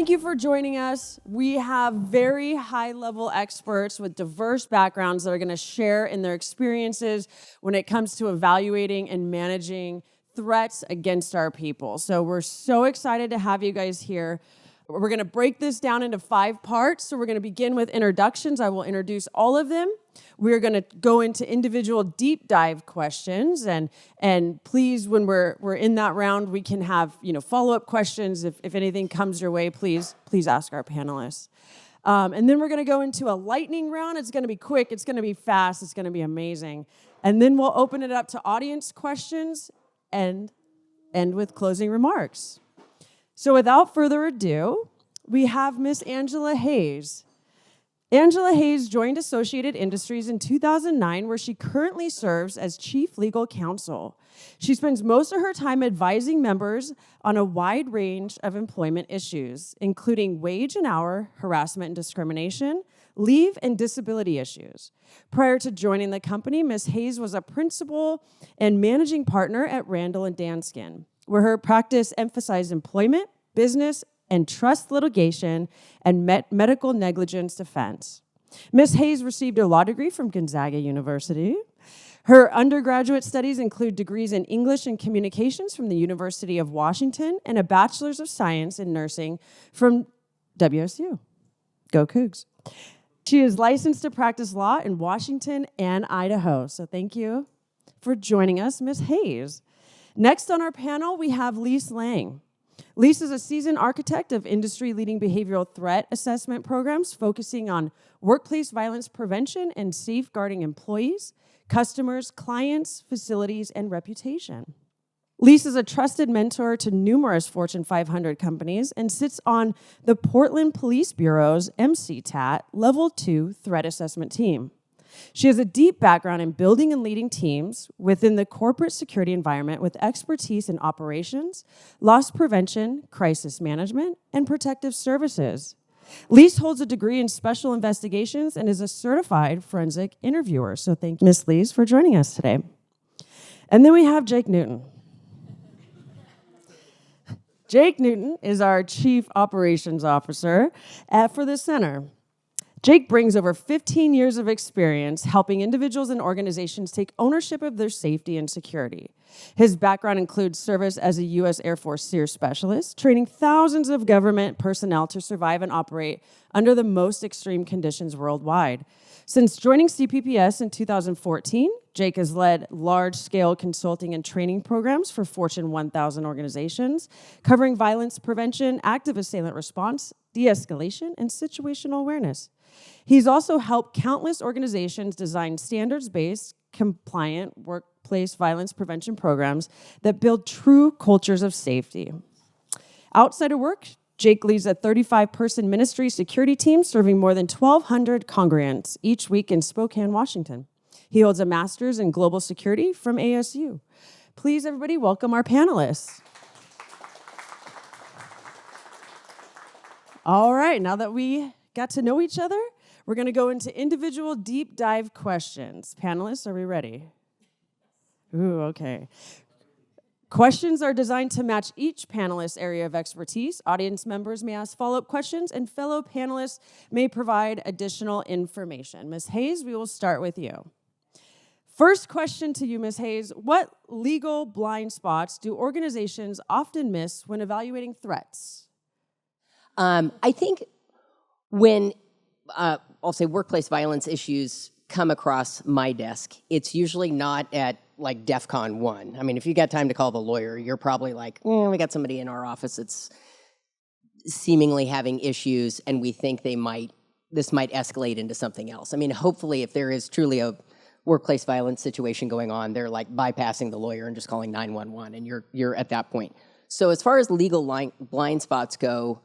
thank you for joining us. We have very high-level experts with diverse backgrounds that are going to share in their experiences when it comes to evaluating and managing threats against our people. So we're so excited to have you guys here. We're going to break this down into 5 parts. So we're going to begin with introductions. I will introduce all of them. We're going to go into individual deep dive questions, and please, when we're in that round, we can have follow-up questions. If anything comes your way, please ask our panelists. And then we're going to go into a lightning round. It's going to be quick. It's going to be fast. It's going to be amazing. And then we'll open it up to audience questions and end with closing remarks. So without further ado, we have Miss Angela Hayes. Angela Hayes joined Associated Industries in 2009, where she currently serves as Chief Legal Counsel. She spends most of her time advising members on a wide range of employment issues, including wage and hour, harassment and discrimination, leave and disability issues. Prior to joining the company, Ms. Hayes was a principal and managing partner at Randall & Danskin, where her practice emphasized employment, business, and trust litigation and medical negligence defense. Ms. Hayes received a law degree from Gonzaga University. Her undergraduate studies include degrees in English and Communications from the University of Washington and a Bachelor's of Science in Nursing from WSU. Go Cougs. She is licensed to practice law in Washington and Idaho. So thank you for joining us, Ms. Hayes. Next on our panel, we have Lise Lang. Lise is a seasoned architect of industry-leading behavioral threat assessment programs focusing on workplace violence prevention and safeguarding employees, customers, clients, facilities, and reputation. Lise is a trusted mentor to numerous Fortune 500 companies and sits on the Portland Police Bureau's MCTAT Level 2 Threat Assessment Team. She has a deep background in building and leading teams within the corporate security environment with expertise in operations, loss prevention, crisis management, and protective services. Lise holds a degree in special investigations and is a certified forensic interviewer. So thank you, Ms. Lise, for joining us today. And then we have Jake Newton. Jake Newton is our Chief Operations Officer for the center. Jake brings over 15 years of experience helping individuals and organizations take ownership of their safety and security. His background includes service as a U.S. Air Force SEER specialist, training thousands of government personnel to survive and operate under the most extreme conditions worldwide. Since joining CPPS in 2014, Jake has led large-scale consulting and training programs for Fortune 1000 organizations, covering violence prevention, active assailant response, de-escalation, and situational awareness. He's also helped countless organizations design standards-based, compliant workplace violence prevention programs that build true cultures of safety. Outside of work, Jake leads a 35-person ministry security team serving more than 1,200 congregants each week in Spokane, Washington. He holds a master's in global security from ASU. Please, everybody, welcome our panelists. All right, now that we got to know each other, we're going to go into individual deep dive questions. Panelists, are we ready? Ooh, okay. Questions are designed to match each panelist's area of expertise. Audience members may ask follow-up questions, and fellow panelists may provide additional information. Ms. Hayes, we will start with you. First question to you, Ms. Hayes. What legal blind spots do organizations often miss when evaluating threats? I think when, I'll say workplace violence issues come across my desk, it's usually not at like DEFCON 1. I mean, if you got time to call the lawyer, you're probably like, we got somebody in our office that's seemingly having issues and we think this might escalate into something else. I mean, hopefully if there is truly a workplace violence situation going on, they're like bypassing the lawyer and just calling 911 and you're at that point. So as far as legal blind spots go,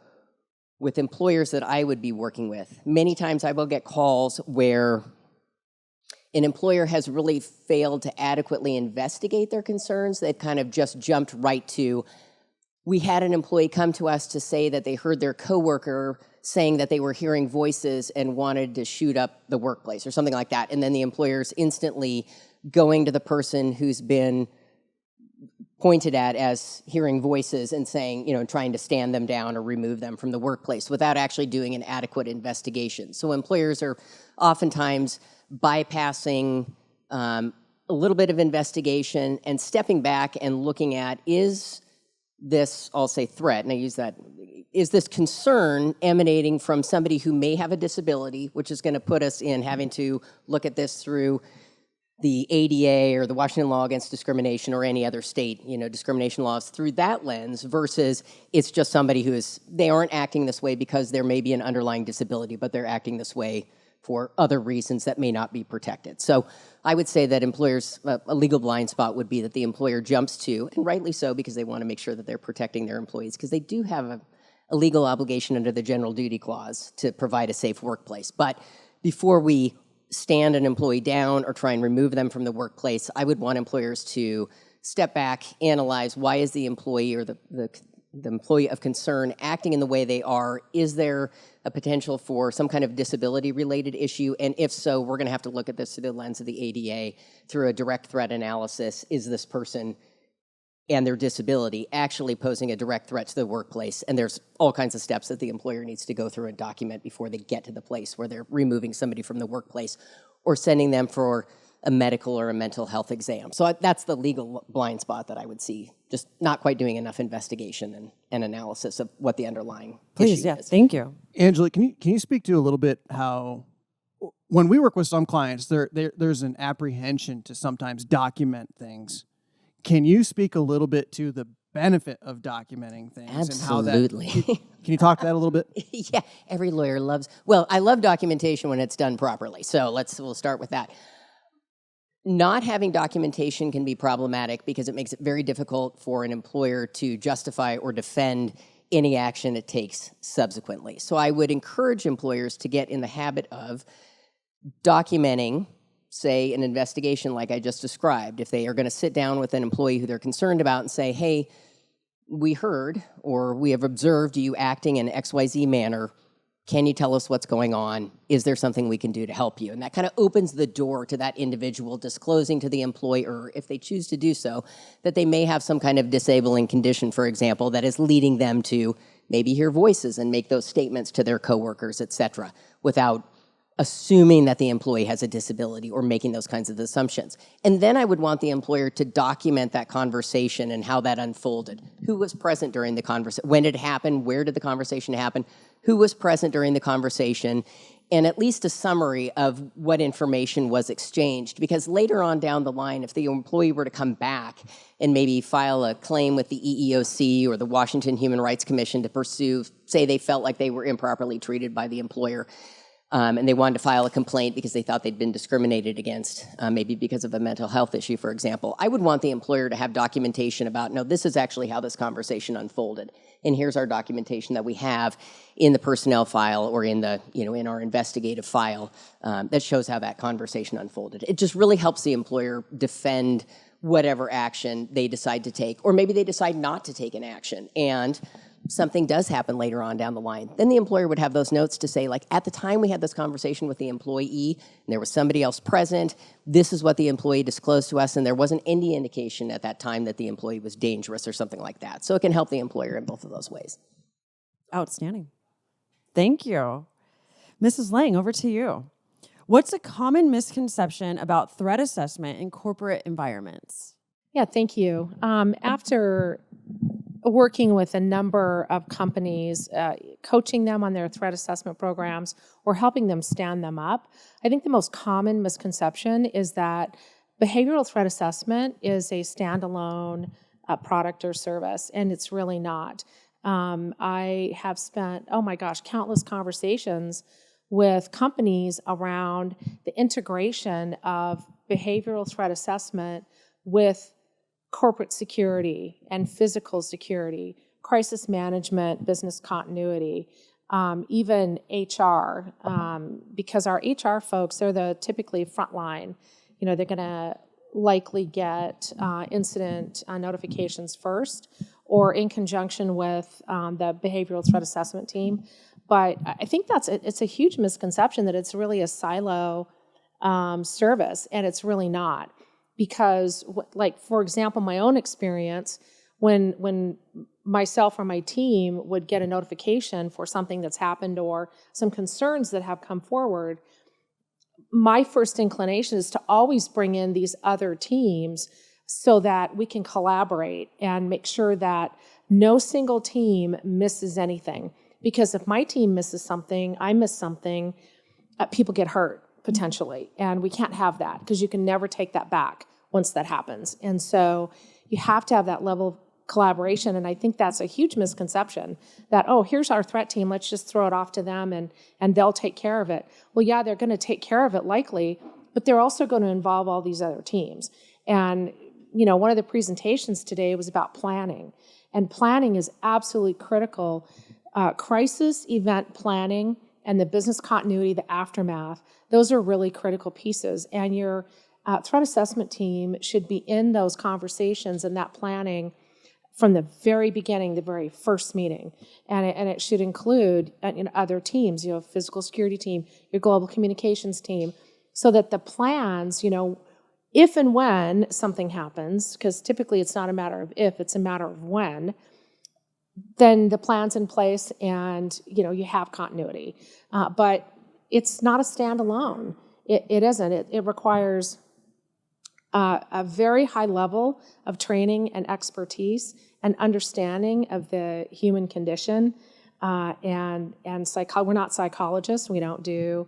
with employers that I would be working with, many times I will get calls where an employer has really failed to adequately investigate their concerns. They've kind of just jumped right to, we had an employee come to us to say that they heard their coworker saying that they were hearing voices and wanted to shoot up the workplace or something like that. And then the employer's instantly going to the person who's been pointed at as hearing voices and saying, trying to stand them down or remove them from the workplace without actually doing an adequate investigation. So employers are oftentimes bypassing a little bit of investigation and stepping back and looking at, is this, I'll say threat, and I use that, is this concern emanating from somebody who may have a disability, which is going to put us in having to look at this through the ADA or the Washington Law Against Discrimination or any other state, discrimination laws through that lens, versus it's just somebody they aren't acting this way because there may be an underlying disability, but they're acting this way for other reasons that may not be protected. So I would say that employers, a legal blind spot would be that the employer jumps to, and rightly so, because they want to make sure that they're protecting their employees, because they do have a legal obligation under the General Duty Clause to provide a safe workplace. But before we stand an employee down or try and remove them from the workplace, I would want employers to step back, analyze, why is the employee or the employee of concern acting in the way they are? Is there a potential for some kind of disability-related issue? And if so, we're going to have to look at this through the lens of the ADA, through a direct threat analysis. Is this person and their disability actually posing a direct threat to the workplace? And there's all kinds of steps that the employer needs to go through and document before they get to the place where they're removing somebody from the workplace or sending them for a medical or a mental health exam. So that's the legal blind spot that I would see, just not quite doing enough investigation and analysis of what the underlying issue is. Thank you. Angela, can you speak to a little bit how, when we work with some clients, there's an apprehension to sometimes document things. Can you speak a little bit to the benefit of documenting things? Absolutely. And how can you talk to that a little bit? Yeah, every lawyer I love documentation when it's done properly. So we'll start with that. Not having documentation can be problematic because it makes it very difficult for an employer to justify or defend any action it takes subsequently. So I would encourage employers to get in the habit of documenting, say, an investigation like I just described. If they are going to sit down with an employee who they're concerned about and say, hey, we heard or we have observed you acting in XYZ manner. Can you tell us what's going on? Is there something we can do to help you? And that kind of opens the door to that individual disclosing to the employer, if they choose to do so, that they may have some kind of disabling condition, for example, that is leading them to maybe hear voices and make those statements to their coworkers, et cetera, without assuming that the employee has a disability or making those kinds of assumptions. And then I would want the employer to document that conversation and how that unfolded. Who was present during the conversation? When did it happen? Where did the conversation happen? Who was present during the conversation? And at least a summary of what information was exchanged. Because later on down the line, if the employee were to come back and maybe file a claim with the EEOC or the Washington Human Rights Commission to pursue, say they felt like they were improperly treated by the employer, and they wanted to file a complaint because they thought they'd been discriminated against, maybe because of a mental health issue, for example, I would want the employer to have documentation about, no, this is actually how this conversation unfolded. And here's our documentation that we have in the personnel file or in the, in our investigative file that shows how that conversation unfolded. It just really helps the employer defend whatever action they decide to take, or maybe they decide not to take an action. And something does happen later on down the line, then the employer would have those notes to say, like, at the time we had this conversation with the employee, and there was somebody else present, this is what the employee disclosed to us, and there wasn't any indication at that time that the employee was dangerous or something like that. So it can help the employer in both of those ways. Outstanding. Thank you. Mrs. Lang, over to you. What's a common misconception about threat assessment in corporate environments? Yeah, thank you. After working with a number of companies, coaching them on their threat assessment programs or helping them stand them up, I think the most common misconception is that behavioral threat assessment is a standalone product or service, and it's really not. I have spent, countless conversations with companies around the integration of behavioral threat assessment with corporate security and physical security, crisis management, business continuity, even HR, because our HR folks, they're the typically frontline. They're going to likely get incident notifications first or in conjunction with the behavioral threat assessment team. But I think it's a huge misconception that it's really a silo service, and it's really not. because, like, for example, my own experience, when myself or my team would get a notification for something that's happened or some concerns that have come forward, my first inclination is to always bring in these other teams so that we can collaborate and make sure that no single team misses anything. Because if my team misses something, I miss something, people get hurt potentially. And we can't have that because you can never take that back once that happens. And so you have to have that level of collaboration. And I think that's a huge misconception that, oh, here's our threat team, let's just throw it off to them and they'll take care of it. Well, yeah, they're going to take care of it likely, but they're also going to involve all these other teams. And, one of the presentations today was about planning. And planning is absolutely critical. Crisis event planning and the business continuity, the aftermath, those are really critical pieces. And your threat assessment team should be in those conversations and that planning from the very beginning, the very first meeting. And it should include other teams, physical security team, your global communications team, so that the plans, if and when something happens, because typically it's not a matter of if, it's a matter of when, then the plan's in place and, you have continuity. But it's not a standalone. It isn't. It requires a very high level of training and expertise and understanding of the human condition. And we're not psychologists. We don't do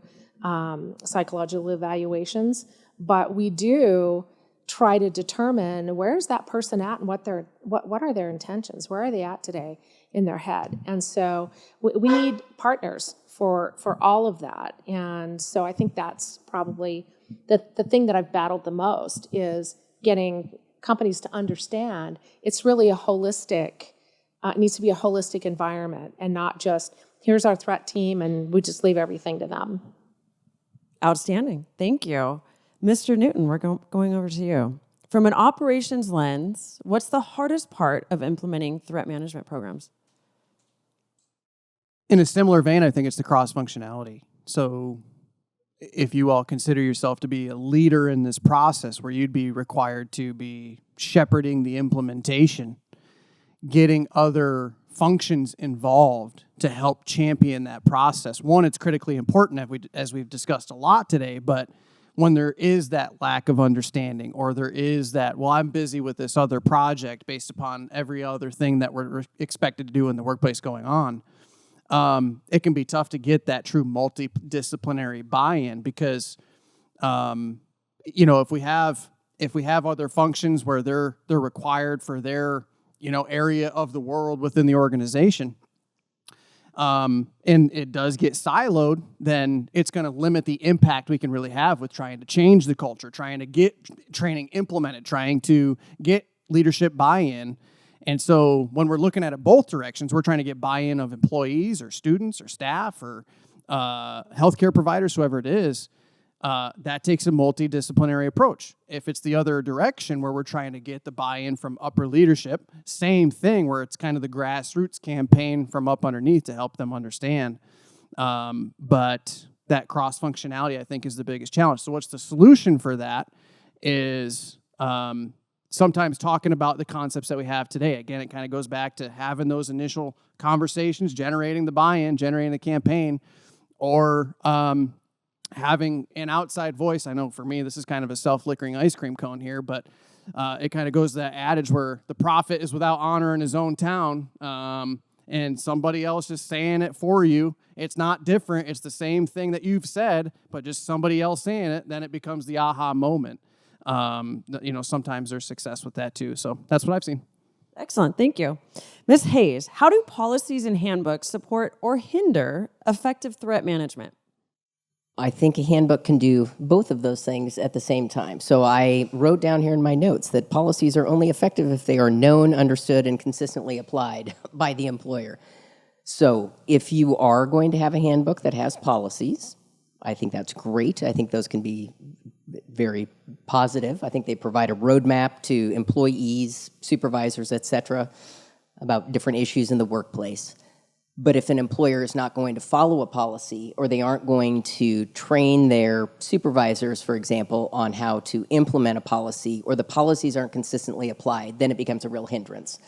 psychological evaluations, but we do try to determine where's that person at and what are their intentions, where are they at today in their head. And so we need partners for all of that. And so I think that's probably the thing that I've battled the most is getting companies to understand it's really a holistic, it needs to be a holistic environment and not just here's our threat team and we just leave everything to them. Outstanding. Thank you. Mr. Newton, we're going over to you. From an operations lens, what's the hardest part of implementing threat management programs? In a similar vein, I think it's the cross-functionality. So if you all consider yourself to be a leader in this process where you'd be required to be shepherding the implementation, getting other functions involved to help champion that process. One, it's critically important as we've discussed a lot today, but when there is that lack of understanding or there is that, well, I'm busy with this other project based upon every other thing that we're expected to do in the workplace going on, it can be tough to get that true multidisciplinary buy-in because, if we have other functions where they're required for their, area of the world within the organization, and it does get siloed, then it's going to limit the impact we can really have with trying to change the culture, trying to get training implemented, trying to get leadership buy-in. And so when we're looking at it both directions, we're trying to get buy-in of employees or students or staff or healthcare providers, whoever it is. That takes a multidisciplinary approach. If it's the other direction where we're trying to get the buy-in from upper leadership, same thing where it's kind of the grassroots campaign from up underneath to help them understand. But that cross-functionality, I think, is the biggest challenge. So what's the solution for that is sometimes talking about the concepts that we have today. Again, it kind of goes back to having those initial conversations, generating the buy-in, generating the campaign, or having an outside voice. I know for me, this is kind of a self-flickering ice cream cone here, but it kind of goes to that adage where the prophet is without honor in his own town, and somebody else is saying it for you. It's not different. It's the same thing that you've said, but just somebody else saying it, then it becomes the aha moment. Sometimes there's success with that too. So that's what I've seen. Excellent. Thank you. Ms. Hayes, how do policies and handbooks support or hinder effective threat management? I think a handbook can do both of those things at the same time. So I wrote down here in my notes that policies are only effective if they are known, understood, and consistently applied by the employer. So if you are going to have a handbook that has policies, I think that's great. I think those can be very positive. I think they provide a roadmap to employees, supervisors, et cetera, about different issues in the workplace. But if an employer is not going to follow a policy, or they aren't going to train their supervisors, for example, on how to implement a policy, or the policies aren't consistently applied, then it becomes a real hindrance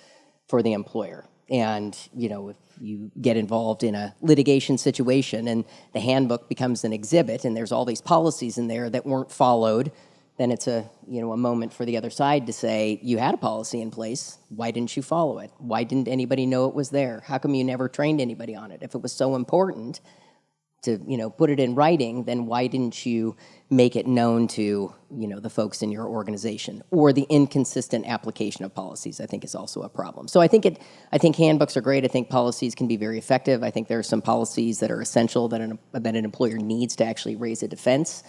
for the employer. And, if you get involved in a litigation situation and the handbook becomes an exhibit and there's all these policies in there that weren't followed, then it's a moment for the other side to say, you had a policy in place, why didn't you follow it? Why didn't anybody know it was there? How come you never trained anybody on it? If it was so important to, put it in writing, then why didn't you make it known to, the folks in your organization? Or the inconsistent application of policies, I think, is also a problem. So I think handbooks are great. I think policies can be very effective. I think there are some policies that are essential that an employer needs to actually raise a defense.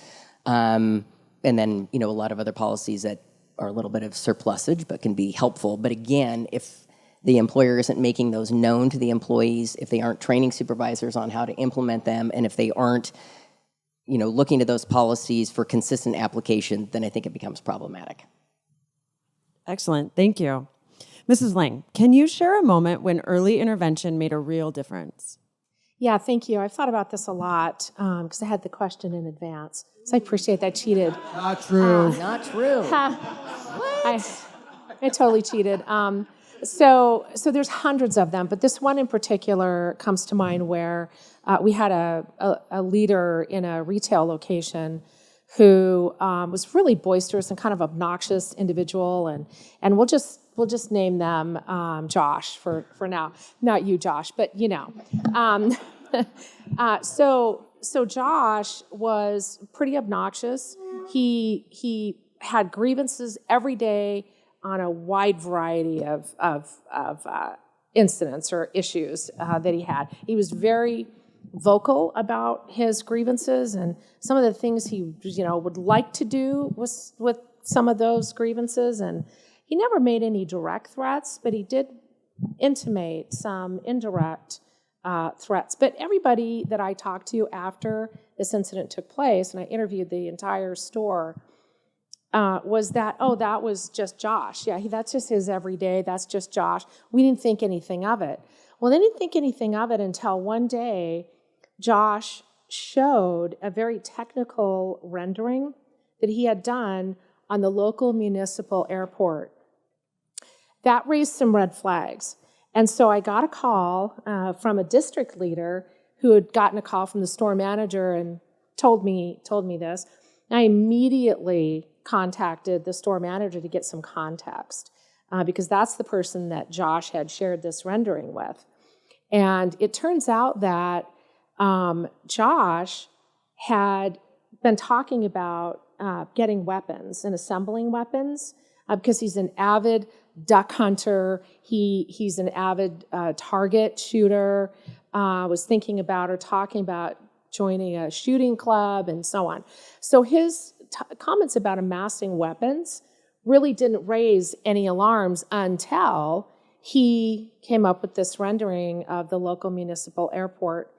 And then, a lot of other policies that are a little bit of surplusage but can be helpful. But again, if the employer isn't making those known to the employees, if they aren't training supervisors on how to implement them, and if they aren't, looking to those policies for consistent application, then I think it becomes problematic. Excellent. Thank you. Mrs. Lang, can you share a moment when early intervention made a real difference? Yeah, thank you. I've thought about this a lot because I had the question in advance. So I appreciate that. Cheated. Not true. Not true. I totally cheated. So there's hundreds of them, but this one in particular comes to mind where we had a leader in a retail location who was really boisterous and kind of obnoxious individual, and we'll just name them Josh for now. Not you, Josh, but So Josh was pretty obnoxious. He had grievances every day on a wide variety of incidents or issues that he had. He was very vocal about his grievances and some of the things he would like to do with some of those grievances. And he never made any direct threats, but he did intimate some indirect threats. But everybody that I talked to after this incident took place, and I interviewed the entire store, was that, that was just Josh. Yeah, that's just his everyday. That's just Josh. We didn't think anything of it. Well, they didn't think anything of it until one day Josh showed a very technical rendering that he had done on the local municipal airport. That raised some red flags. And so I got a call from a district leader who had gotten a call from the store manager and told me this. And I immediately contacted the store manager to get some context because that's the person that Josh had shared this rendering with. And it turns out that Josh had been talking about getting weapons and assembling weapons because he's an avid duck hunter. He's an avid target shooter. Was thinking about or talking about joining a shooting club and so on. So his comments about amassing weapons really didn't raise any alarms until he came up with this rendering of the local municipal airport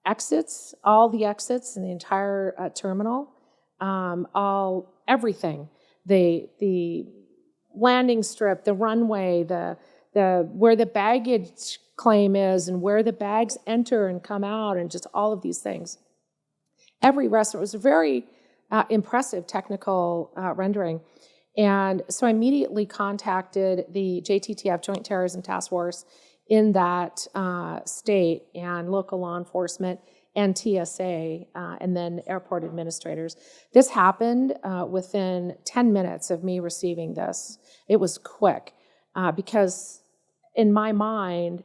exits, all the exits in the entire terminal, everything, the landing strip, the runway, the where the baggage claim is and where the bags enter and come out and just all of these things. Every restaurant was a very impressive technical rendering. And so I immediately contacted the JTTF, Joint Terrorism Task Force, in that state and local law enforcement and TSA and then airport administrators. This happened within 10 minutes of me receiving this. It was quick because in my mind,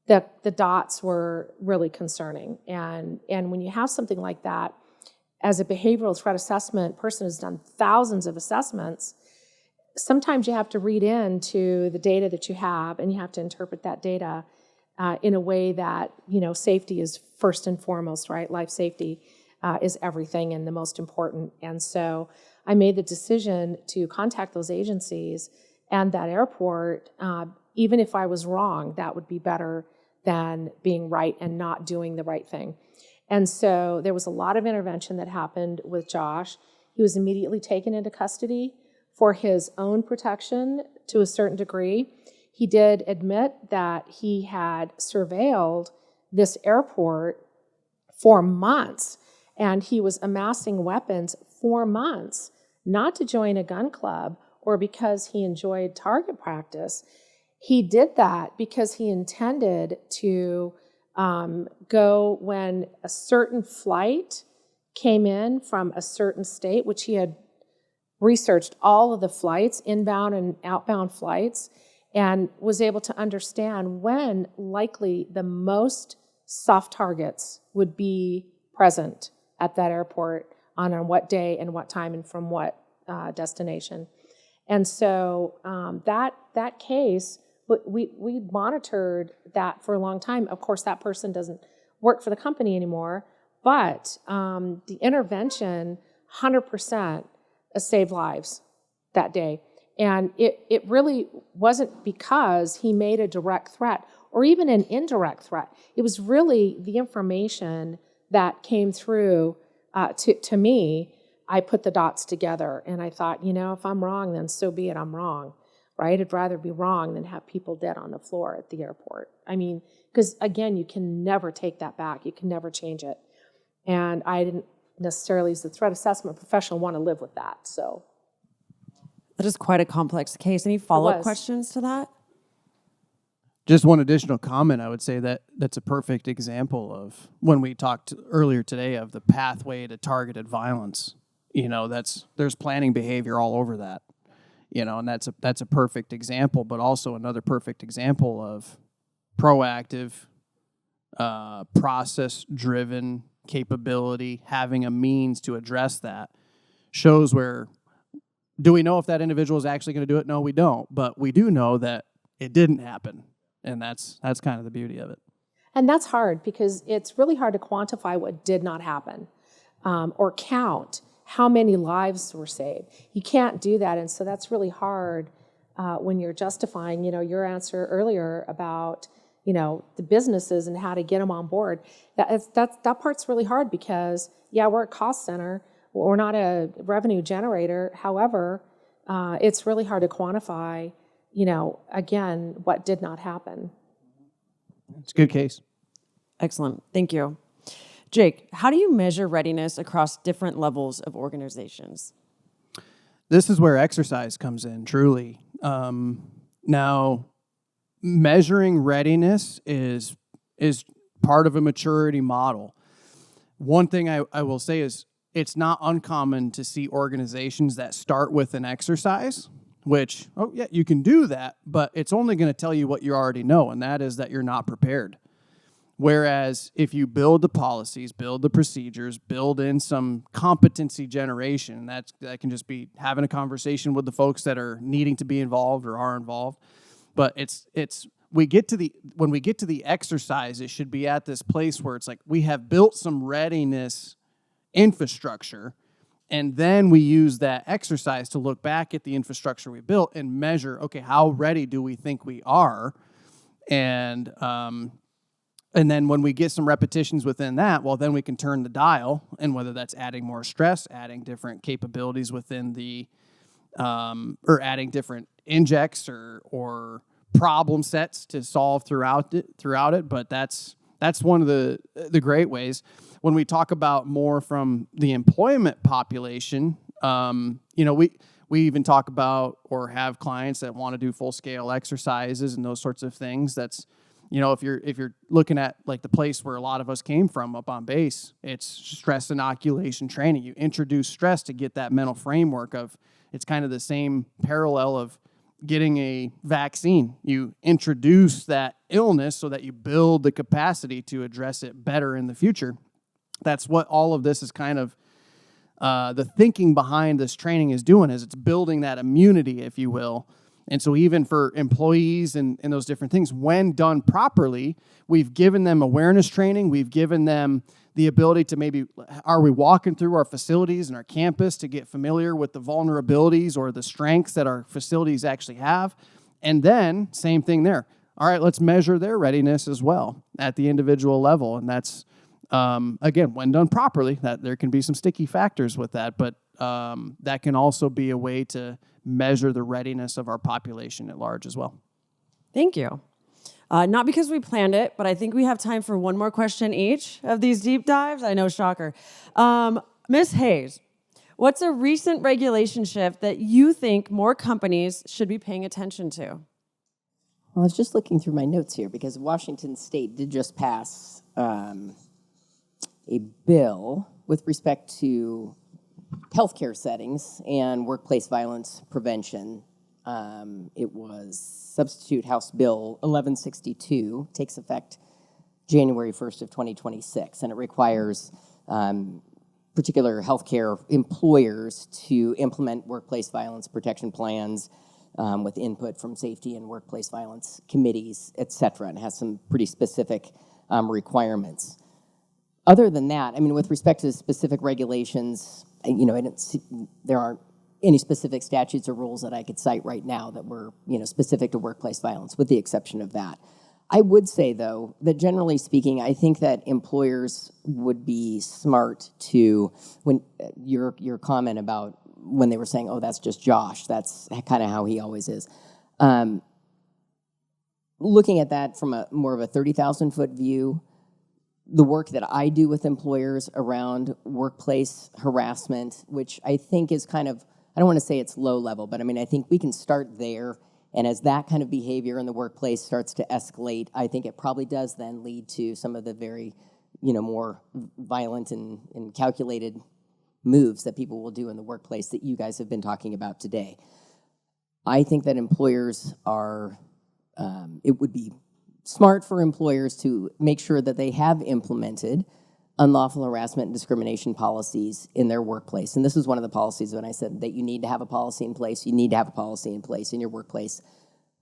the dots were really concerning. And when you have something like that, as a behavioral threat assessment person who's done thousands of assessments, sometimes you have to read into the data that you have and you have to interpret that data in a way that, safety is first and foremost, right? Life safety is everything and the most important. And so I made the decision to contact those agencies and that airport. Even if I was wrong, that would be better than being right and not doing the right thing. And so there was a lot of intervention that happened with Josh. He was immediately taken into custody for his own protection to a certain degree. He did admit that he had surveilled this airport for months, and he was amassing weapons for months, not to join a gun club or because he enjoyed target practice. He did that because he intended to go when a certain flight came in from a certain state, which he had researched all of the flights, inbound and outbound flights, and was able to understand when likely the most soft targets would be present at that airport on what day and what time and from what destination. And so that case, we monitored that for a long time. Of course, that person doesn't work for the company anymore, but the intervention 100% saved lives that day. And it really wasn't because he made a direct threat or even an indirect threat. It was really the information that came through to me. I put the dots together and I thought, if I'm wrong, then so be it, I'm wrong, right? I'd rather be wrong than have people dead on the floor at the airport. I mean, because again, you can never take that back. You can never change it. And I didn't necessarily, as the threat assessment professional, want to live with that, so. That is quite a complex case. Any follow-up questions to that? Just one additional comment, I would say that's a perfect example of when we talked earlier today of the pathway to targeted violence. There's planning behavior all over that. And that's a perfect example, but also another perfect example of proactive, process-driven capability, having a means to address that. Shows where, do we know if that individual is actually going to do it? No, we don't. But we do know that it didn't happen. And that's kind of the beauty of it. And that's hard because it's really hard to quantify what did not happen or count how many lives were saved. You can't do that. And so that's really hard when you're justifying, your answer earlier about, the businesses and how to get them on board. That part's really hard because, we're a cost center. We're not a revenue generator. However, it's really hard to quantify, again, what did not happen. It's a good case. Excellent. Thank you. Jake, how do you measure readiness across different levels of organizations? This is where exercise comes in, truly. Now, measuring readiness is part of a maturity model. One thing I will say is it's not uncommon to see organizations that start with an exercise, which, you can do that, but it's only going to tell you what you already know, and that is that you're not prepared. Whereas if you build the policies, build the procedures, build in some competency generation, that can just be having a conversation with the folks that are needing to be involved or are involved. But when we get to the exercise, it should be at this place where it's like we have built some readiness infrastructure, and then we use that exercise to look back at the infrastructure we built and measure, okay, how ready do we think we are? And then when we get some repetitions within that, well, then we can turn the dial, and whether that's adding more stress, adding different capabilities within the, or adding different injects or problem sets to solve throughout it. But that's one of the great ways. When we talk about more from the employment population, we even talk about or have clients that want to do full scale exercises and those sorts of things. That's, if you're looking at like the place where a lot of us came from up on base, it's stress inoculation training. You introduce stress to get that mental framework of, it's kind of the same parallel of getting a vaccine. You introduce that illness so that you build the capacity to address it better in the future. That's what all of this is kind of, the thinking behind this training is doing, is it's building that immunity, if you will. And so even for employees and those different things, when done properly, we've given them awareness training. We've given them the ability to maybe, are we walking through our facilities and our campus to get familiar with the vulnerabilities or the strengths that our facilities actually have? And then, same thing there. All right, let's measure their readiness as well at the individual level. And that's, again, when done properly, that there can be some sticky factors with that, but that can also be a way to measure the readiness of our population at large as well. Thank you. Not because we planned it, but I think we have time for one more question each of these deep dives. I know, shocker. Ms. Hayes, what's a recent regulation shift that you think more companies should be paying attention to? Well, I was just looking through my notes here because Washington State did just pass a bill with respect to healthcare settings and workplace violence prevention. It was Substitute House Bill 1162, takes effect January 1st of 2026, and it requires particular healthcare employers to implement workplace violence protection plans with input from safety and workplace violence committees, et cetera, and has some pretty specific requirements. Other than that, I mean, with respect to specific regulations, I didn't see, there aren't any specific statutes or rules that I could cite right now that were, specific to workplace violence, with the exception of that. I would say, though, that generally speaking, I think that employers would be smart to, when your comment about when they were saying, oh, that's just Josh, that's kind of how he always is. Looking at that from a more of a 30,000-foot view, the work that I do with employers around workplace harassment, which I think is kind of, I don't want to say it's low level, but I mean, I think we can start there. And as that kind of behavior in the workplace starts to escalate, I think it probably does then lead to some of the very, more violent and calculated moves that people will do in the workplace that you guys have been talking about today. I think that employers are, it would be smart for employers to make sure that they have implemented unlawful harassment and discrimination policies in their workplace. And this is one of the policies when I said that you need to have a policy in place. You need to have a policy in place in your workplace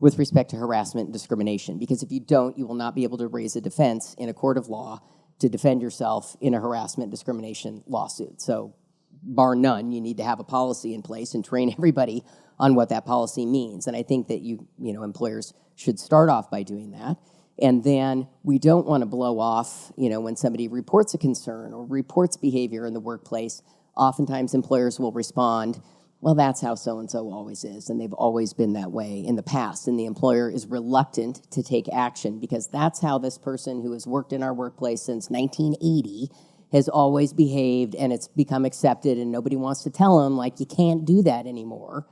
with respect to harassment and discrimination. Because if you don't, you will not be able to raise a defense in a court of law to defend yourself in a harassment discrimination lawsuit. So bar none, you need to have a policy in place and train everybody on what that policy means. And I think that employers should start off by doing that. And then we don't want to blow off, when somebody reports a concern or reports behavior in the workplace, oftentimes employers will respond, well, that's how so-and-so always is, and they've always been that way in the past. And the employer is reluctant to take action because that's how this person who has worked in our workplace since 1980 has always behaved, and it's become accepted, and nobody wants to tell them, like, you can't do that anymore.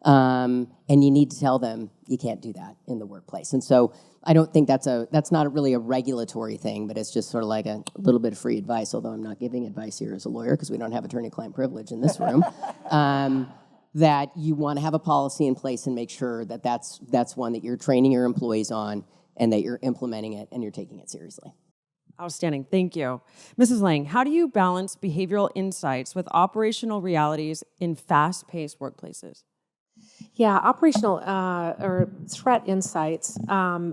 And you need to tell them you can't do that in the workplace. And so I don't think that's not really a regulatory thing, but it's just sort of like a little bit of free advice, although I'm not giving advice here as a lawyer because we don't have attorney-client privilege in this room, that you want to have a policy in place and make sure that that's one that you're training your employees on and that you're implementing it and you're taking it seriously. Outstanding. Thank you. Mrs. Lang, how do you balance behavioral insights with operational realities in fast-paced workplaces? Yeah, operational or threat insights. I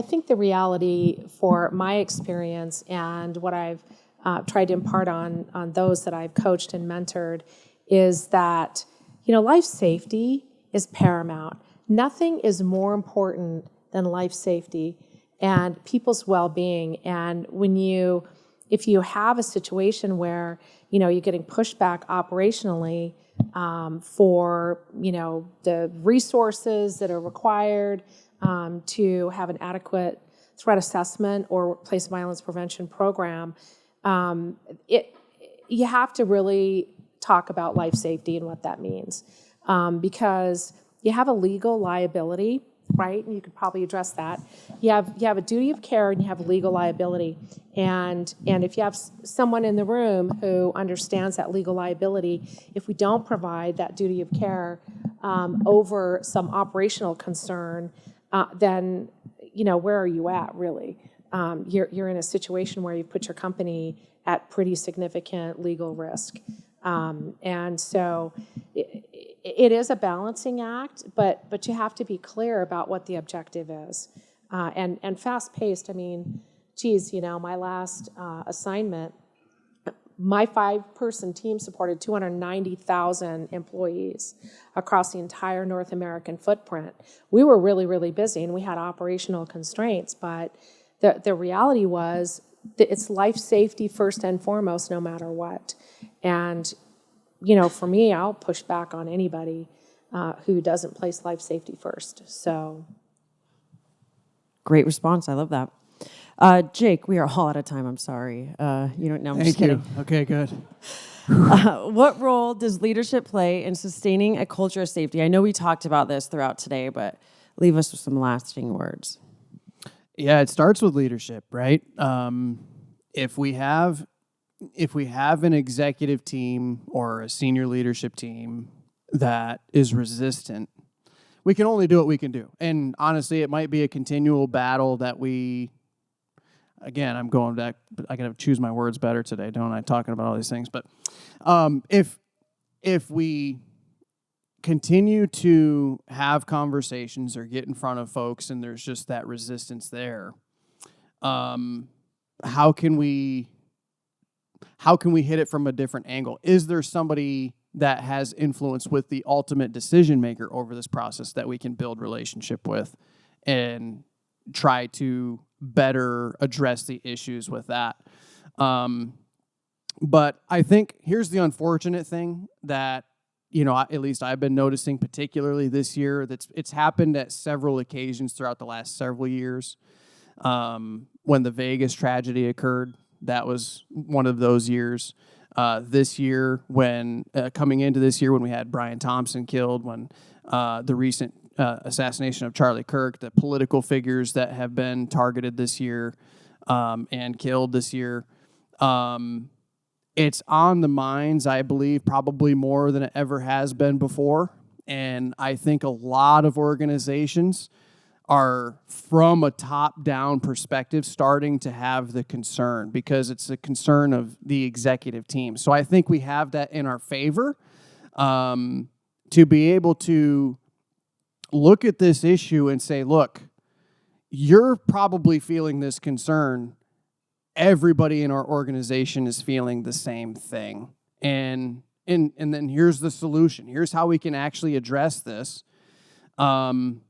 think the reality for my experience and what I've tried to impart on those that I've coached and mentored is that, life safety is paramount. Nothing is more important than life safety and people's well-being. And if you have a situation where, you're getting pushed back operationally for, the resources that are required to have an adequate threat assessment or workplace violence prevention program, you have to really talk about life safety and what that means. Because you have a legal liability, right? And you could probably address that. You have a duty of care and you have a legal liability. And if you have someone in the room who understands that legal liability, if we don't provide that duty of care over some operational concern, then where are you at really? You're in a situation where you've put your company at pretty significant legal risk. And so it is a balancing act, but you have to be clear about what the objective is. And fast-paced, my last assignment, my 5-person team supported 290,000 employees across the entire North American footprint. We were really, really busy, and we had operational constraints, but the reality was that it's life safety first and foremost, no matter what. And, for me, I'll push back on anybody who doesn't place life safety first. So, Great response. I love that. Jake, we are all out of time. I'm sorry. You don't know. I'm just Thank you. kidding. Okay, good. What role does leadership play in sustaining a culture of safety? I know we talked about this throughout today, but leave us with some lasting words. Yeah, it starts with leadership, right? If we have an executive team or a senior leadership team that is resistant, we can only do what we can do. And honestly, it might be a continual battle that again, I'm going back, but I got to choose my words better today, don't I? Talking about all these things. But if we continue to have conversations or get in front of folks and there's just that resistance there, how can we hit it from a different angle? Is there somebody that has influence with the ultimate decision maker over this process that we can build relationship with and try to better address the issues with that? But I think here's the unfortunate thing that, at least I've been noticing particularly this year, it's happened at several occasions throughout the last several years. When the Vegas tragedy occurred, that was one of those years. This year, coming into this year when we had Brian Thompson killed, when the recent assassination of Charlie Kirk, the political figures that have been targeted this year and killed this year, it's on the minds, I believe, probably more than it ever has been before. And I think a lot of organizations are, from a top-down perspective, starting to have the concern because it's a concern of the executive team. So I think we have that in our favor to be able to look at this issue and say, look, you're probably feeling this concern. Everybody in our organization is feeling the same thing. And then here's the solution. Here's how we can actually address this. And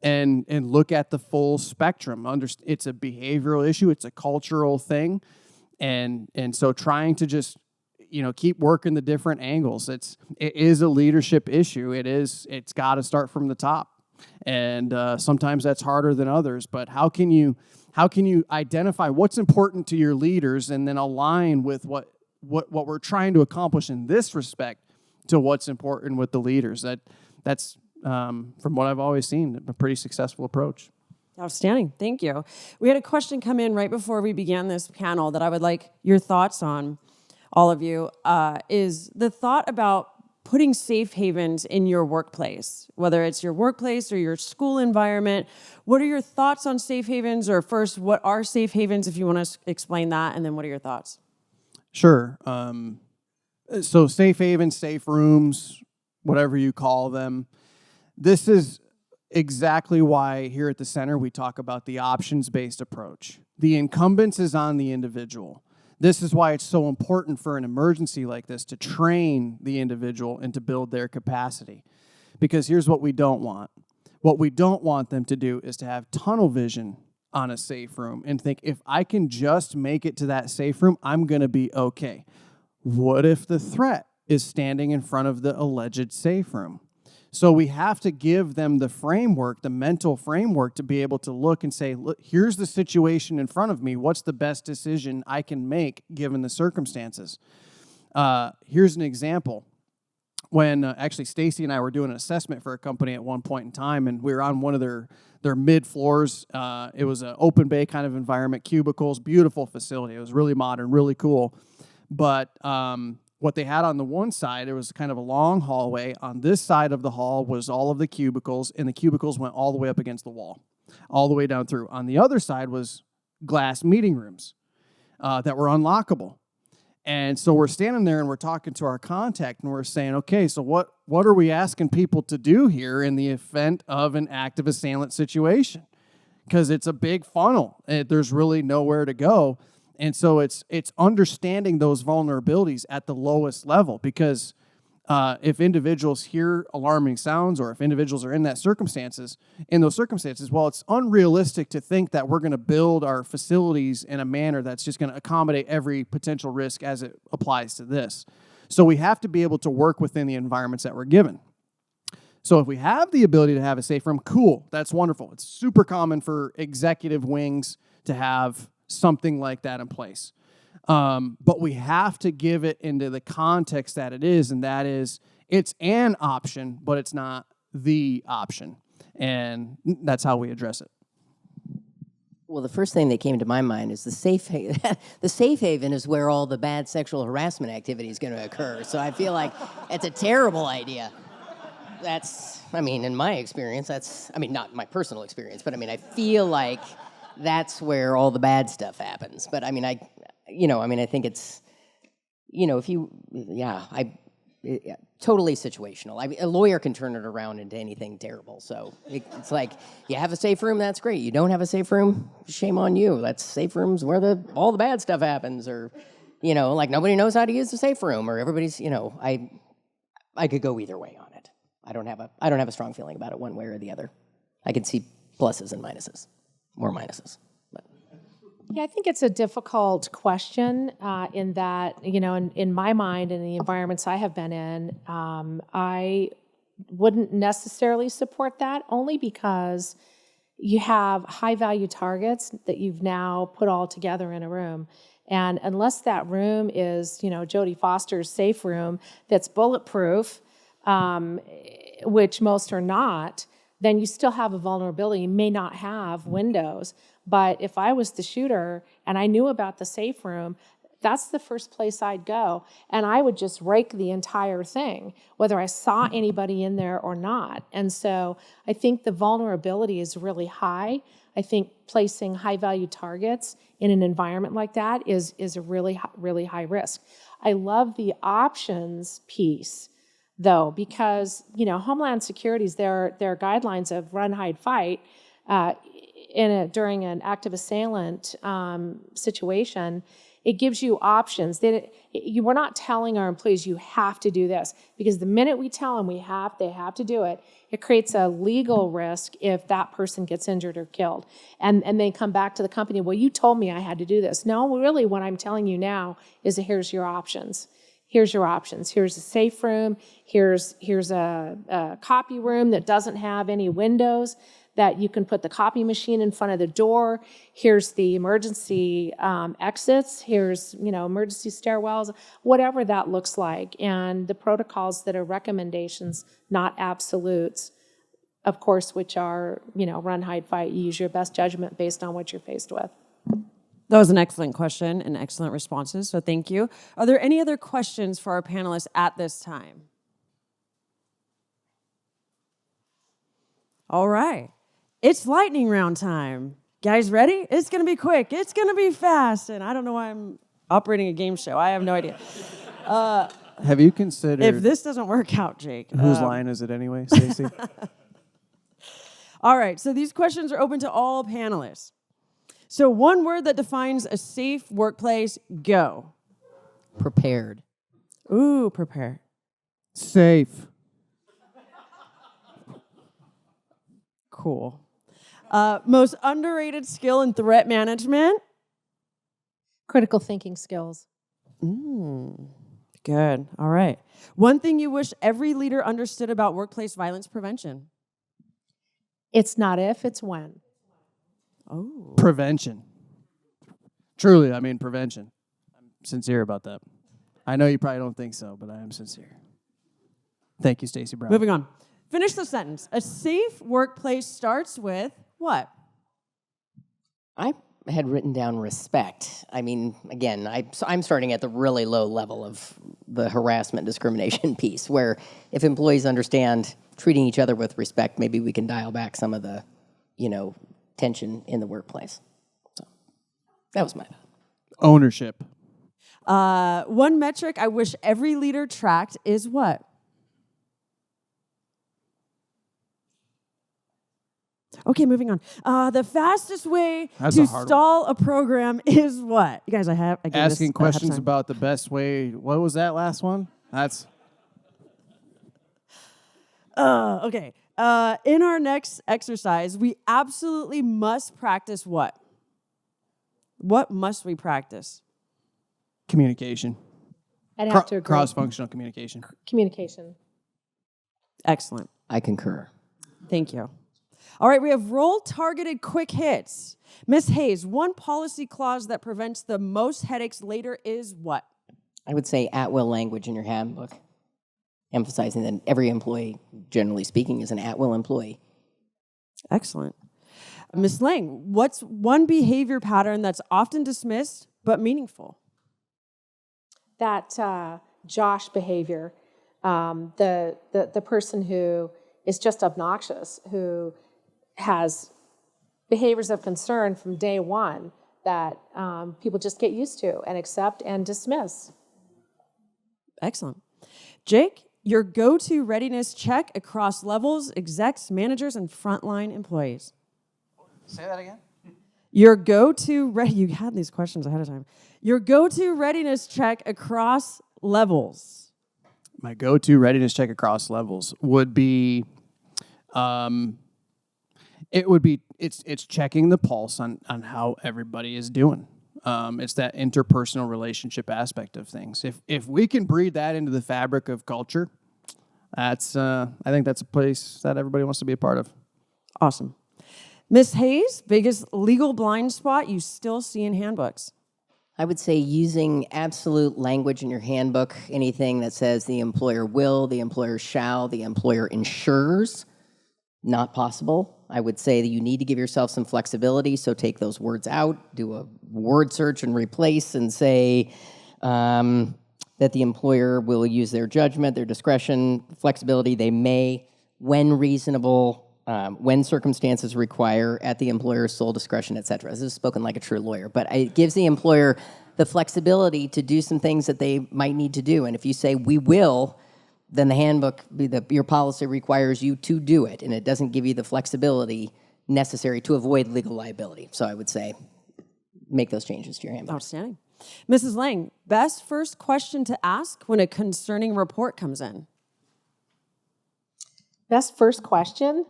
look at the full spectrum. It's a behavioral issue. It's a cultural thing. And so trying to just, keep working the different angles. It is a leadership issue. It's got to start from the top. And sometimes that's harder than others. But how can you identify what's important to your leaders and then align with what we're trying to accomplish in this respect to what's important with the leaders? That's from what I've always seen, a pretty successful approach. Outstanding. Thank you. We had a question come in right before we began this panel that I would like your thoughts on, all of you, is the thought about putting safe havens in your workplace, whether it's your workplace or your school environment. What are your thoughts on safe havens? Or first, what are safe havens, if you want to explain that, and then what are your thoughts? Sure. So safe havens, safe rooms, whatever you call them. This is exactly why here at the center we talk about the options-based approach. The incumbence is on the individual. This is why it's so important for an emergency like this to train the individual and to build their capacity. Because here's what we don't want. What we don't want them to do is to have tunnel vision on a safe room and think, if I can just make it to that safe room, I'm going to be okay. What if the threat is standing in front of the alleged safe room? So we have to give them the framework, the mental framework, to be able to look and say, look, here's the situation in front of me. What's the best decision I can make given the circumstances? Here's an example. When actually Stacie and I were doing an assessment for a company at one point in time, and we were on one of their mid floors. It was an open bay kind of environment, cubicles, beautiful facility. It was really modern, really cool. But what they had on the one side, it was kind of a long hallway. On this side of the hall was all of the cubicles, and the cubicles went all the way up against the wall, all the way down through. On the other side was glass meeting rooms that were unlockable. And so we're standing there and we're talking to our contact and we're saying, okay, so what are we asking people to do here in the event of an active assailant situation? Because it's a big funnel. There's really nowhere to go. And so it's understanding those vulnerabilities at the lowest level, because if individuals hear alarming sounds or if individuals are in those circumstances, well, it's unrealistic to think that we're going to build our facilities in a manner that's just going to accommodate every potential risk as it applies to this. So we have to be able to work within the environments that we're given. So if we have the ability to have a safe room, cool, that's wonderful. It's super common for executive wings to have something like that in place. But we have to give it into the context that it is, and that is it's an option, but it's not the option. And that's how we address it. Well, the first thing that came to my mind is the safe haven. The safe haven is where all the bad sexual harassment activity is going to occur. So I feel like it's a terrible idea. That's, I mean, in my experience, that's, I mean, not my personal experience, but I mean, I feel like that's where all the bad stuff happens. But I mean, I think it's, if you, totally situational. I mean, a lawyer can turn it around into anything terrible. So it's like, you have a safe room, that's great. You don't have a safe room, shame on you. That's safe rooms where all the bad stuff happens, or, like nobody knows how to use the safe room, or everybody's, I could go either way on it. I don't have a strong feeling about it one way or the other. I can see pluses and minuses, more minuses. Yeah, I think it's a difficult question in that, in my mind and the environments I have been in, I wouldn't necessarily support that, only because you have high-value targets that you've now put all together in a room. And unless that room is, Jodie Foster's safe room that's bulletproof, which most are not, then you still have a vulnerability. You may not have windows. But if I was the shooter and I knew about the safe room, that's the first place I'd go. And I would just rake the entire thing, whether I saw anybody in there or not. And so I think the vulnerability is really high. I think placing high-value targets in an environment like that is a really, really high risk. I love the options piece, though, because, Homeland Security's their guidelines of run, hide, fight, during an active assailant situation, it gives you options. We're not telling our employees you have to do this, because the minute we tell them they have to do it, it creates a legal risk if that person gets injured or killed. And they come back to the company, well, you told me I had to do this. No, really what I'm telling you now is that here's your options. Here's your options. Here's a safe room. Here's a copy room that doesn't have any windows, that you can put the copy machine in front of the door. Here's the emergency exits. Here's, emergency stairwells, whatever that looks like. And the protocols that are recommendations, not absolutes, of course, which are, run, hide, fight. You use your best judgment based on what you're faced with. That was an excellent question and excellent responses, so thank you. Are there any other questions for our panelists at this time? All right. It's lightning round time. Guys ready? It's going to be quick. It's going to be fast. And I don't know why I'm operating a game show. I have no idea. Have you considered... If this doesn't work out, Jake. Whose line is it anyway, Stacie? All right. So these questions are open to all panelists. So one word that defines a safe workplace, go. Prepared. Ooh, prepare. Safe. Cool. Most underrated skill in threat management? Critical thinking skills. Good. All right. One thing you wish every leader understood about workplace violence prevention? It's not if, it's when. Oh. Prevention. Truly, I mean prevention. I'm sincere about that. I know you probably don't think so, but I am sincere. Thank you, Stacie Brown. Moving on. Finish the sentence. A safe workplace starts with what? I had written down respect. I mean, again, I'm starting at the really low level of the harassment discrimination piece, where if employees understand treating each other with respect, maybe we can dial back some of the, tension in the workplace. So that was my ownership. One metric I wish every leader tracked is what? Okay, moving on. The fastest way to stall a program is what? You guys, I asking questions about the best way. What was that last one? That's... Okay. In our next exercise, we absolutely must practice what? What must we practice? Communication. I'd have to agree. Cross-functional communication. Communication. Excellent. I concur. Thank you. All right, we have role-targeted quick hits. Ms. Hayes, one policy clause that prevents the most headaches later is what? I would say at-will language in your handbook, emphasizing that every employee, generally speaking, is an at-will employee. Excellent. Ms. Lang, what's one behavior pattern that's often dismissed but meaningful? That Josh behavior, the person who is just obnoxious, who has behaviors of concern from day one that people just get used to and accept and dismiss. Excellent. Jake, your go-to readiness check across levels, execs, managers, and frontline employees. Say that again. Your go-to, you had these questions ahead of time. Your go-to readiness check across levels. My go-to readiness check across levels would be, it's checking the pulse on how everybody is doing. It's that interpersonal relationship aspect of things. If we can breed that into the fabric of culture, I think that's a place that everybody wants to be a part of. Awesome. Ms. Hayes, biggest legal blind spot you still see in handbooks? I would say using absolute language in your handbook, anything that says the employer will, the employer shall, the employer ensures, not possible. I would say that you need to give yourself some flexibility, so take those words out, do a word search and replace, and say that the employer will use their judgment, their discretion, flexibility, they may, when reasonable, when circumstances require, at the employer's sole discretion, et cetera. This is spoken like a true lawyer, but it gives the employer the flexibility to do some things that they might need to do. And if you say, we will, then the handbook, your policy requires you to do it, and it doesn't give you the flexibility necessary to avoid legal liability. So I would say make those changes to your handbook. Outstanding. Mrs. Lang, best first question to ask when a concerning report comes in? Best first question?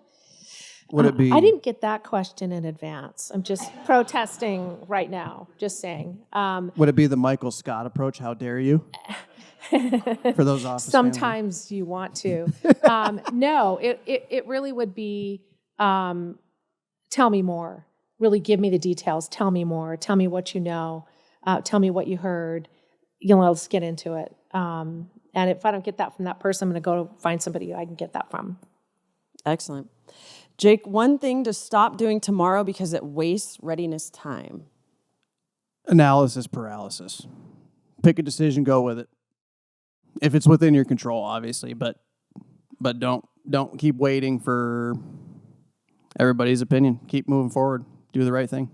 Would it be? I didn't get that question in advance. I'm just protesting right now, just saying. Would it be the Michael Scott approach? How dare you? For those office Sometimes you want to. No, it really would be tell me more. Really give me the details. Tell me more. Tell me what you know. Tell me what you heard. Let's get into it. And if I don't get that from that person, I'm going to go find somebody I can get that from. Excellent. Jake, one thing to stop doing tomorrow because it wastes readiness time. Analysis paralysis. Pick a decision, go with it. If it's within your control, obviously, but don't keep waiting for everybody's opinion. Keep moving forward. Do the right thing.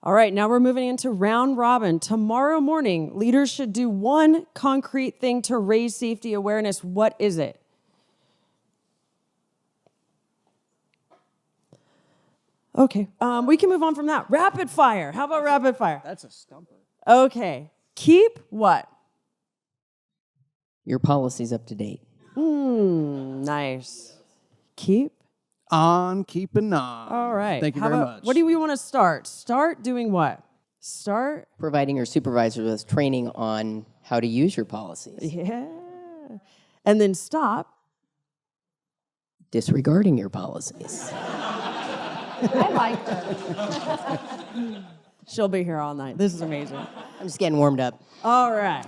All right, now we're moving into round robin. Tomorrow morning, leaders should do one concrete thing to raise safety awareness. What is it? Okay, we can move on from that. Rapid fire. How about rapid fire? That's a stumper. Okay, keep what? Your policy's up to date. Nice. Keep? On keeping on. All right. Thank you How very about, much. what do we want to start? Start doing what? Start? Providing your supervisor with training on how to use your policies. Yeah. And then stop. Disregarding your policies. I liked it. She'll be here all night. This is amazing. I'm just getting warmed up. All right.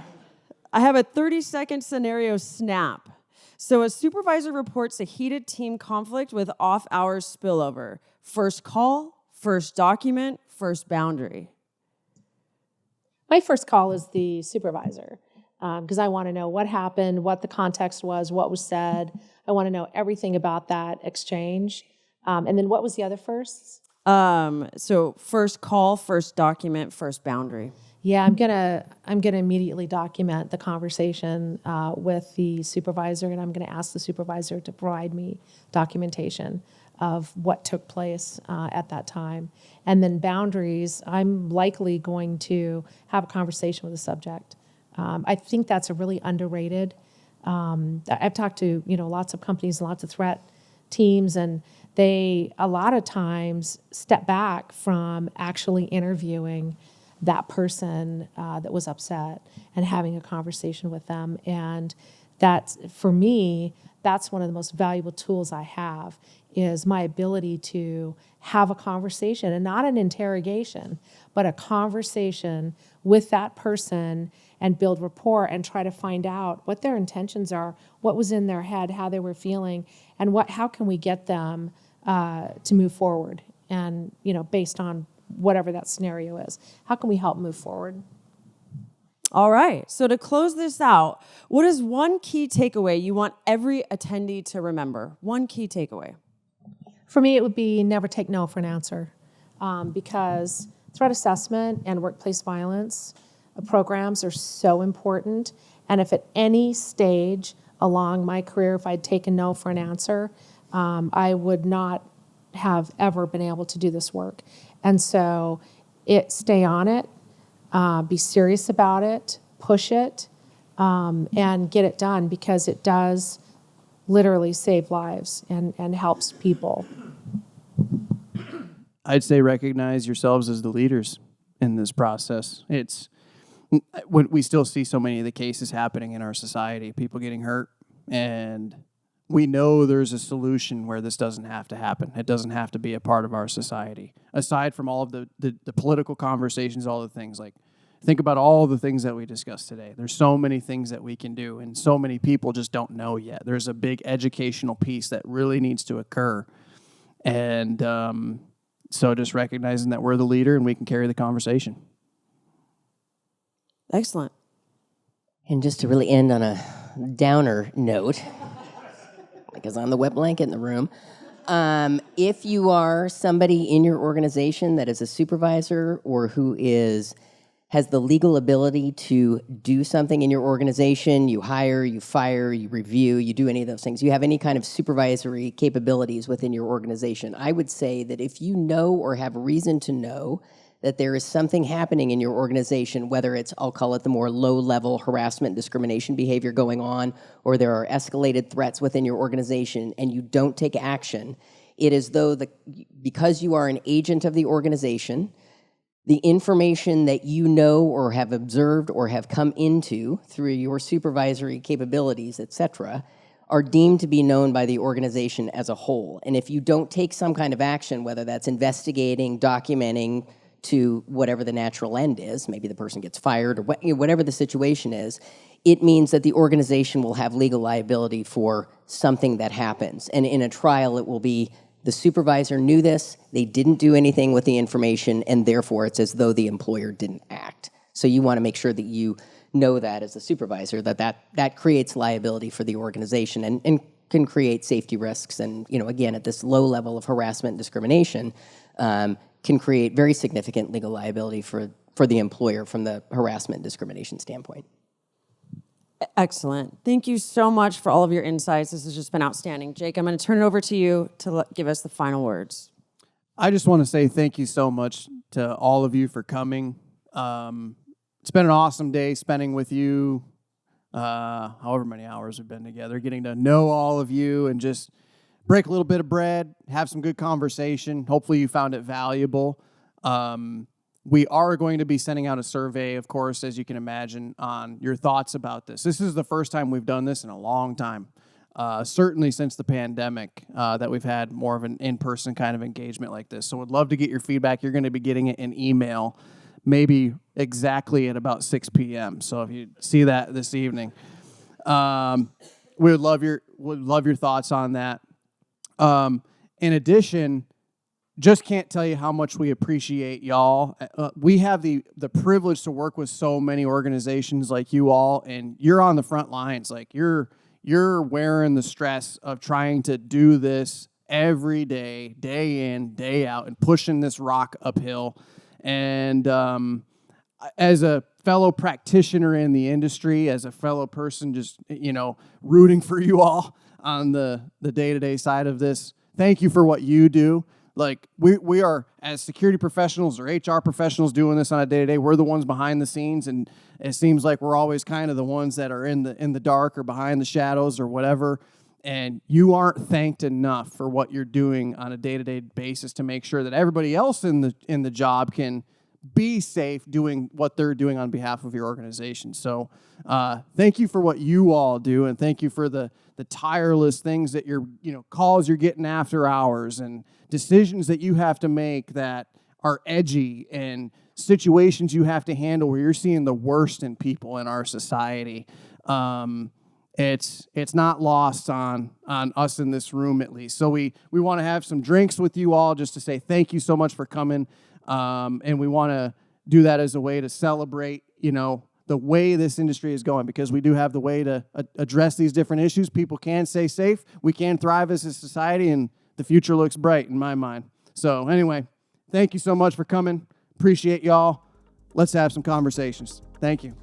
I have a 30-second scenario snap. So a supervisor reports a heated team conflict with off-hours spillover. First call, first document, first boundary. My first call is the supervisor because I want to know what happened, what the context was, what was said. I want to know everything about that exchange. And then what was the other firsts? So first call, first document, first boundary. Yeah, I'm gonna immediately document the conversation with the supervisor, and I'm gonna ask the supervisor to provide me documentation of what took place at that time. And then boundaries, I'm likely going to have a conversation with the subject. I think that's a really underrated. I've talked to lots of companies, lots of threat teams, and they a lot of times step back from actually interviewing that person that was upset and having a conversation with them. And that's, for me, that's one of the most valuable tools I have, is my ability to have a conversation, and not an interrogation, but a conversation with that person and build rapport and try to find out what their intentions are, what was in their head, how they were feeling, and how can we get them to move forward, and based on whatever that scenario is. How can we help move forward? All right. So to close this out, what is one key takeaway you want every attendee to remember? One key takeaway. For me, it would be never take no for an answer, because threat assessment and workplace violence programs are so important. And if at any stage along my career, if I'd taken no for an answer, I would not have ever been able to do this work. And so stay on it, be serious about it, push it, and get it done, because it does literally save lives and helps people. I'd say recognize yourselves as the leaders in this process. It's when we still see so many of the cases happening in our society, people getting hurt, and we know there's a solution where this doesn't have to happen. It doesn't have to be a part of our society. Aside from all of the political conversations, all the things, like, think about all the things that we discussed today. There's so many things that we can do, and so many people just don't know yet. There's a big educational piece that really needs to occur. And so just recognizing that we're the leader and we can carry the conversation. Excellent. And just to really end on a downer note, because I'm the wet blanket in the room, if you are somebody in your organization that is a supervisor or who has the legal ability to do something in your organization, you hire, you fire, you review, you do any of those things, you have any kind of supervisory capabilities within your organization, I would say that if you know or have reason to know that there is something happening in your organization, whether it's, I'll call it the more low-level harassment, discrimination behavior going on, or there are escalated threats within your organization, and you don't take action, it is though because you are an agent of the organization, the information that you know or have observed or have come into through your supervisory capabilities, et cetera, are deemed to be known by the organization as a whole. And if you don't take some kind of action, whether that's investigating, documenting, to whatever the natural end is, maybe the person gets fired or whatever the situation is, it means that the organization will have legal liability for something that happens. And in a trial, it will be the supervisor knew this, they didn't do anything with the information, and therefore it's as though the employer didn't act. So you want to make sure that you know that as a supervisor, that creates liability for the organization and can create safety risks. And, again, at this low level of harassment and discrimination, can create very significant legal liability for the employer from the harassment and discrimination standpoint. Excellent. Thank you so much for all of your insights. This has just been outstanding. Jake, I'm going to turn it over to you to give us the final words. I just want to say thank you so much to all of you for coming. It's been an awesome day spending with you, however many hours we've been together, getting to know all of you and just break a little bit of bread, have some good conversation. Hopefully you found it valuable. We are going to be sending out a survey, of course, as you can imagine, on your thoughts about this. This is the first time we've done this in a long time, certainly since the pandemic, that we've had more of an in-person kind of engagement like this. So we'd love to get your feedback. You're going to be getting it in email, maybe exactly at about 6 p.m. So if you see that this evening, we would love your thoughts on that. In addition, just can't tell you how much we appreciate y'all. We have the privilege to work with so many organizations like you all, and you're on the front lines. Like you're wearing the stress of trying to do this every day, day in, day out, and pushing this rock uphill. And as a fellow practitioner in the industry, as a fellow person just, rooting for you all on the day-to-day side of this, thank you for what you do. Like we are, as security professionals or HR professionals doing this on a day-to-day, we're the ones behind the scenes, and it seems like we're always kind of the ones that are in the dark or behind the shadows or whatever. And you aren't thanked enough for what you're doing on a day-to-day basis to make sure that everybody else in the job can be safe doing what they're doing on behalf of your organization. So thank you for what you all do, and thank you for the tireless things that you're, calls you're getting after hours and decisions that you have to make that are edgy and situations you have to handle where you're seeing the worst in people in our society. It's not lost on us in this room, at least. So we want to have some drinks with you all just to say thank you so much for coming. And we want to do that as a way to celebrate, the way this industry is going, because we do have the way to address these different issues. People can stay safe. We can thrive as a society, and the future looks bright in my mind. So anyway, thank you so much for coming. Appreciate y'all. Let's have some conversations. Thank you.